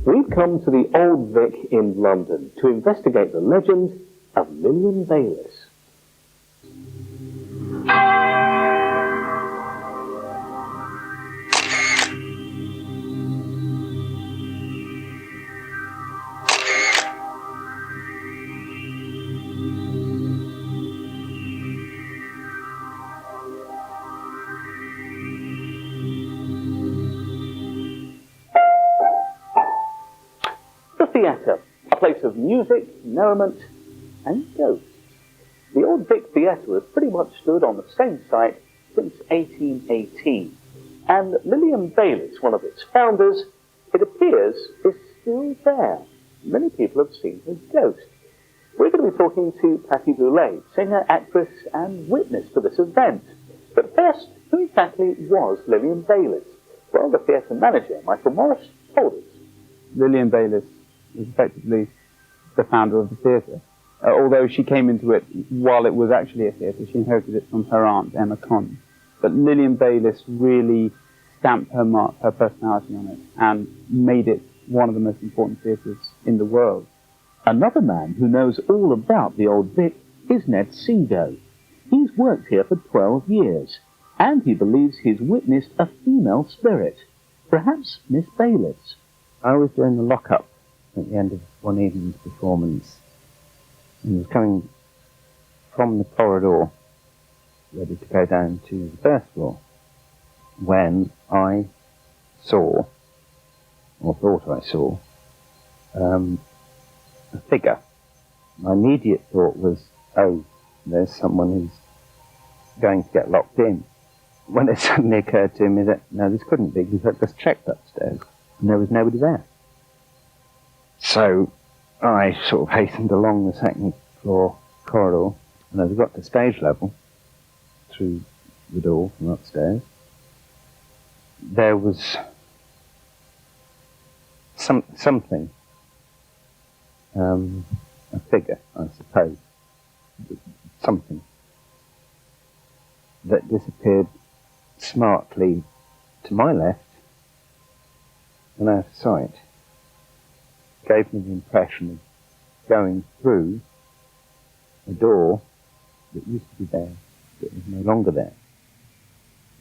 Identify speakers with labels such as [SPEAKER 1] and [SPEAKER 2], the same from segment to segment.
[SPEAKER 1] We've come to the Old Vic in London to investigate the legend of Lillian Bayliss. The theatre, a place of music, merriment and ghosts. The Old Vic Theatre has pretty much stood on the same site since 1818, and Lillian Bayliss, one of its founders, it appears is still there. Many people have seen her ghost. We're going to be talking to Patty Boulay, singer, actress and witness for this event. But first, who exactly was Lillian Bayliss? Well, the theatre manager, Michael Morris, told us.
[SPEAKER 2] Lillian Bayliss was effectively the founder of the theatre. Although she came into it while it was actually a theatre, she inherited it from her aunt, Emma Conn. But Lillian Bayliss really stamped her mark, her personality on it, and made it one of the most important theatres in the world.
[SPEAKER 1] Another man who knows all about the Old Vic is Ned Seago. He's worked here for 12 years, and he believes he's witnessed a female spirit, perhaps Miss Bayliss.
[SPEAKER 3] I was doing the lock-up at the end of one evening's performance, and was coming from the corridor, ready to go down to the first floor, when I saw, or thought I saw, a figure. My immediate thought was, oh, there's someone who's going to get locked in. When it suddenly occurred to me that, no, this couldn't be, because I just checked upstairs, and there was nobody there. So I sort of hastened along the second floor corridor, and as I got to stage level, through the door from upstairs, there was something, a figure, I suppose, something that disappeared smartly to my left and out of sight. Gave me the impression of going through a door that used to be there, that was no longer there.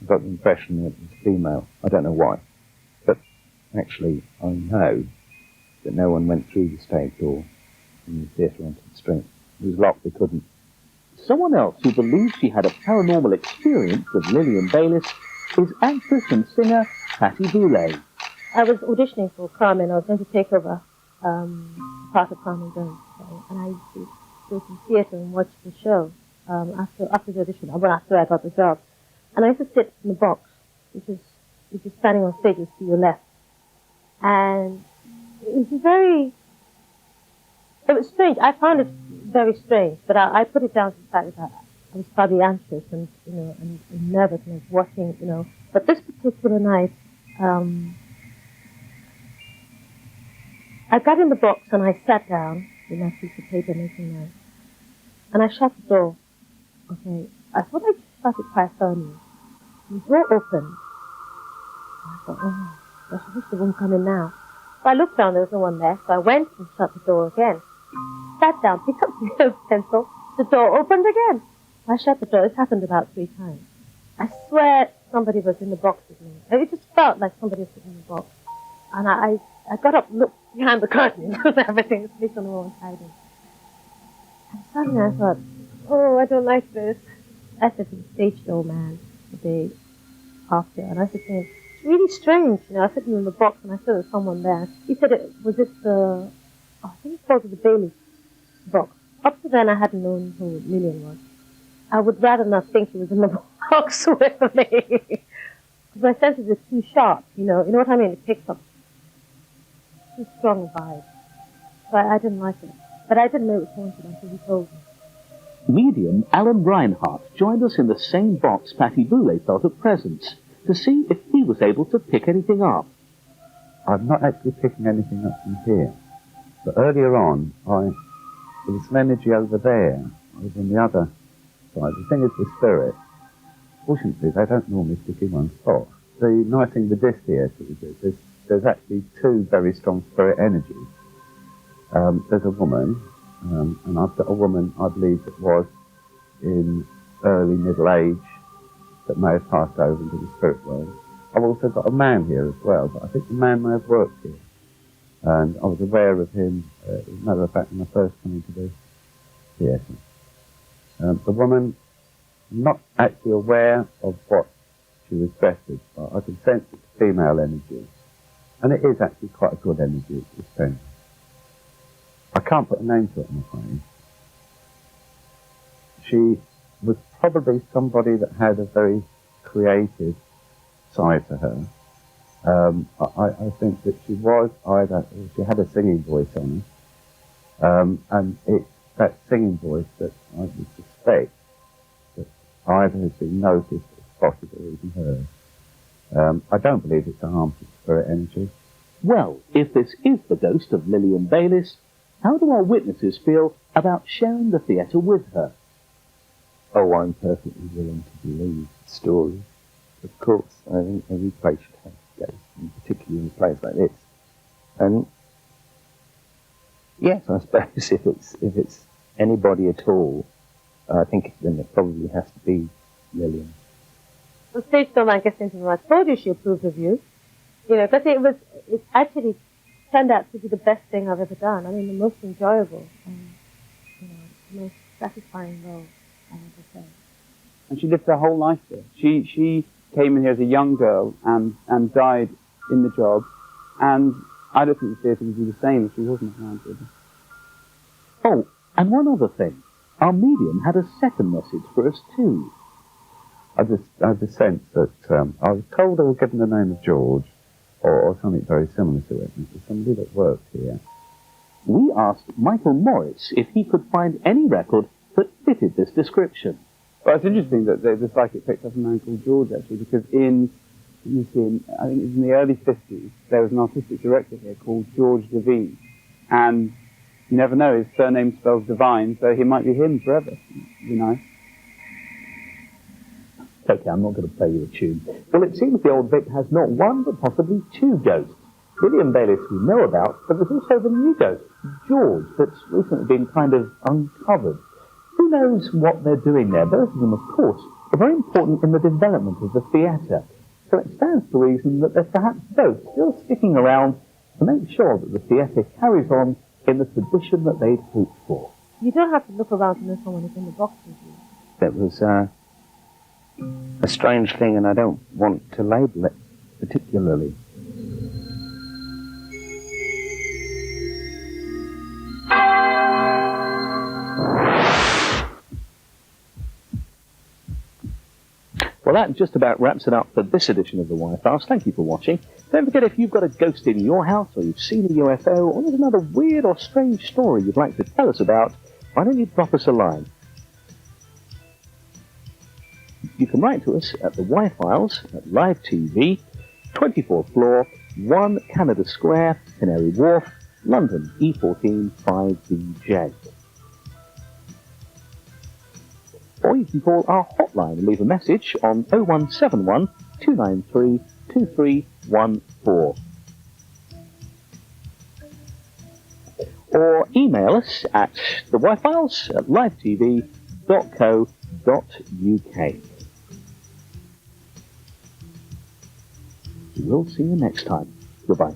[SPEAKER 3] I got the impression that it was female. I don't know why, but actually I know that no one went through the stage door from the theatre onto the street. It was locked, they couldn't.
[SPEAKER 1] Someone else who believes she had a paranormal experience with Lillian Bayliss is actress and singer Patty Boulay.
[SPEAKER 4] I was auditioning for Carmen. I was going to take over part of Carmen Jones, and I used to go to the theatre and watch the show after the audition, well, after I got the job. And I used to sit in the box, which is standing on stage, is to your left. And it was strange. I found it very strange, but I put it down to the fact that I was probably anxious and, and nervous and I was watching, But this particular night, I got in the box and I sat down with my piece of paper making notes. And I shut the door. Okay, I thought I shut it quite firmly. The door opened. And I thought, oh, gosh, I wish they wouldn't come in now. So I looked down, there was no one there, so I went and shut the door again. Sat down, picked up the pencil, the door opened again. I shut the door. This happened about 3 times. I swear somebody was in the box with me. It just felt like somebody was sitting in the box. And I got up, looked behind the curtain, everything was placed on the wall and hiding. And suddenly I thought, oh, I don't like this. I said to the stage door man the day after, and I said to him, it's really strange, I was sitting in the box and I saw there was someone there. He said, I think it's called the Bailey box. Up to then I hadn't known who Lillian was. I would rather not think she was in the box with me. Because my senses are too sharp, you know what I mean? It picks up too strong a vibe. So I didn't like it. But I didn't know it was haunted until he told me.
[SPEAKER 1] Medium Alan Reinhardt joined us in the same box Patty Boulay felt at presence to see if he was able to pick anything up.
[SPEAKER 3] I'm not actually picking anything up from here. But earlier on, there was some energy over there. I was on the other side. The thing is the spirit. Fortunately, they don't normally stick in one spot. The nice thing with this theatre is that there's there's actually two very strong spirit energies. There's a woman, and I've got a woman, I believe, that was in early middle age that may have passed over into the spirit world. I've also got a man here as well, but I think the man may have worked here. And I was aware of him, as a matter of fact, when I first came into the theatre. The woman, I'm not actually aware of what she was dressed as, but I can sense it's female energy. And it is actually quite a good energy, it's just strength. I can't put a name to it, I'm afraid. She was probably somebody that had a very creative side to her. I think that she was she had a singing voice on her, and it's that singing voice that I would suspect that either has been noticed or possibly even heard. I don't believe it's a harmful spirit energy.
[SPEAKER 1] Well, if this is the ghost of Lillian Bayliss, how do our witnesses feel about sharing the theatre with her?
[SPEAKER 3] Oh, I'm perfectly willing to believe the story. Of course, I think every place should have ghosts, and particularly in a place like this. And yes, I suppose if it's anybody at all, I think then it probably has to be Lillian.
[SPEAKER 4] On stage don't mind getting into I told you she approved of you. You know, because it actually turned out to be the best thing I've ever done. I mean, the most enjoyable and, you know, the most satisfying role I've ever played.
[SPEAKER 2] And she lived her whole life there. She came in here as a young girl and died in the job, and I don't think the theatre would be the same if she wasn't around with her.
[SPEAKER 1] Oh, and one other thing. Our medium had a second message for us too.
[SPEAKER 3] I just sensed that I was told I was given the name of George, or something very similar to it, and for somebody that worked here.
[SPEAKER 1] We asked Michael Morris if he could find any record that fitted this description.
[SPEAKER 2] Well, it's interesting that the psychic picked up a man called George, actually, because I think it was in the early 50s, there was an artistic director here called George Devine, and you never know, his surname spells divine, so he might be him forever, you know.
[SPEAKER 1] Okay, I'm not going to play you a tune. Well, it seems the Old Vic has not one, but possibly two ghosts. Lillian Bayliss we know about, but there's also the new ghost, George, that's recently been kind of uncovered. Who knows what they're doing there? Both of them, of course, are very important in the development of the theatre. So it stands to reason that there's perhaps both still sticking around to make sure that the theatre carries on in the tradition that they'd hoped for.
[SPEAKER 4] You don't have to look around to know someone is in the box with you.
[SPEAKER 3] That was a strange thing, and I don't want to label it particularly.
[SPEAKER 1] Well, that just about wraps it up for this edition of the Wi-Files. Thank you for watching. Don't forget, if you've got a ghost in your house, or you've seen a UFO, or there's another weird or strange story you'd like to tell us about, why don't you drop us a line? You can write to us at the Wi-Files at Live TV, 24th floor, 1 Canada Square, Canary Wharf, London, E14 5DJ. Or you can call our hotline and leave a message on 0171 293 2314. Or email us at thewifiles@livetv.co.uk. We'll see you next time. Goodbye.